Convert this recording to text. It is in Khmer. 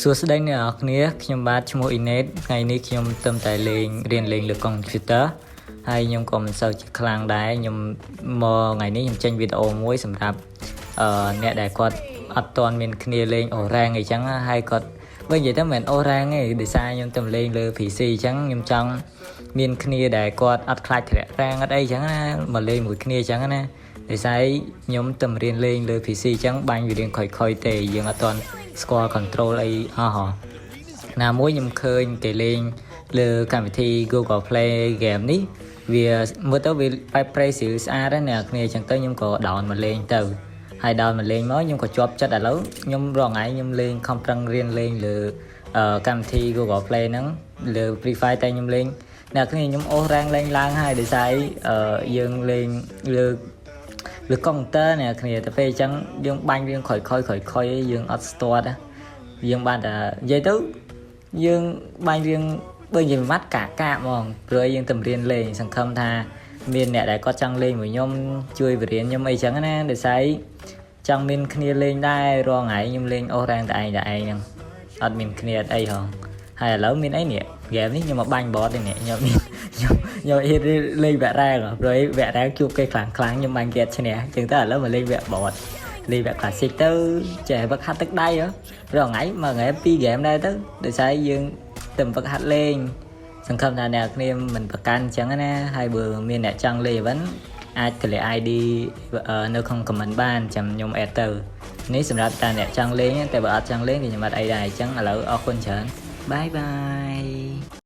សួស្តីអ្នកនរគ្នាខ្ញុំបាទឈ្មោះអ៊ីណេតថ្ងៃនេះខ្ញុំទៅតែលេងរៀនលេងលើកុំព្យូទ័រហើយខ្ញុំក៏មិនសូវជាខ្លាំងដែរខ្ញុំមកថ្ងៃនេះខ្ញុំចេញវីដេអូមួយសម្រាប់អ្នកដែលគាត់អត់ទាន់មានគ្នាលេងអូរ៉ាងអីចឹងហើយគាត់វិញនិយាយទៅមិនមែនអូរ៉ាងទេដោយសារខ្ញុំទៅលេងលើ PC អញ្ចឹងខ្ញុំចង់មានគ្នាដែលគាត់អត់ខ្លាចធ្លាក់រ៉ាងអត់អីចឹងណាមកលេងមួយគ្នាចឹងណាដោយសារខ្ញុំទៅរៀនលេងលើ PC អញ្ចឹងបាញ់វារៀងខុយៗទេយើងអត់ទាន់ស្គាល់ control អីអស់ហ៎ណាមួយខ្ញុំឃើញគេលេងលើកម្មវិធី Google Play game នេះវាមើលទៅវាបែប play ស្អាតណាស់អ្នកគ្នាអញ្ចឹងទៅខ្ញុំក៏ down មកលេងទៅហើយ down មកលេងមកខ្ញុំក៏ជាប់ចិត្តឥឡូវខ្ញុំរងថ្ងៃខ្ញុំលេងខំប្រឹងរៀនលេងលើកម្មវិធី Google Play ហ្នឹងលើ Free Fire តែខ្ញុំលេងអ្នកគ្នាខ្ញុំអូសរ៉ាងលេងឡើងហើយដោយសារយើងលេងលើកុំព្យូទ័រអ្នកគ្នាទៅពេលអញ្ចឹងយើងបាញ់រៀងខុយៗយើងអត់ស្ទាត់យើងបានតែនិយាយទៅយើងបាញ់រៀងបើនិយាយម៉ាត់កាហ្មងព្រោះយើងទៅរៀនលេងសង្ឃឹមថាមានអ្នកដែលគាត់ចង់លេងមួយខ្ញុំជួយបរៀនខ្ញុំអីចឹងណាដោយសារចង់មានគ្នាលេងដែររាល់ថ្ងៃខ្ញុំលេងអូសរ៉ាងតែឯងហ្នឹងអត់មានគ្នាអត់អីហងហើយឥឡូវមានអីនេះហ្គេមនេះខ្ញុំមកបាញ់បតទេនេះខ្ញុំហ៊ានលេងវគ្គរ៉ាងព្រោះវគ្គរ៉ាងជួបគេខ្លាំងខ្ញុំបាញ់គេឈ្នះអញ្ចឹងទៅឥឡូវមកលេងវគ្គបតលេងវគ្គ classic ទៅចេះវឹកហាត់ទឹកដៃហ៎រាល់ថ្ងៃមួយថ្ងៃ2ហ្គេមដែរទៅដោយសារយើងទៅវឹកហាត់លេងសង្ឃឹមថាអ្នកគ្នាមិនប្រកាន់អញ្ចឹងណាហើយបើមានអ្នកចង់លេងវិញអាចតម្លាក់ ID នៅក្នុង comment បានចាំខ្ញុំ add ទៅនេះសម្រាប់តែអ្នកចង់លេងតែបើអត់ចង់លេងthìខ្ញុំអត់អីដែរអញ្ចឹងឥឡូវអរគុណច្រើនបាយបាយ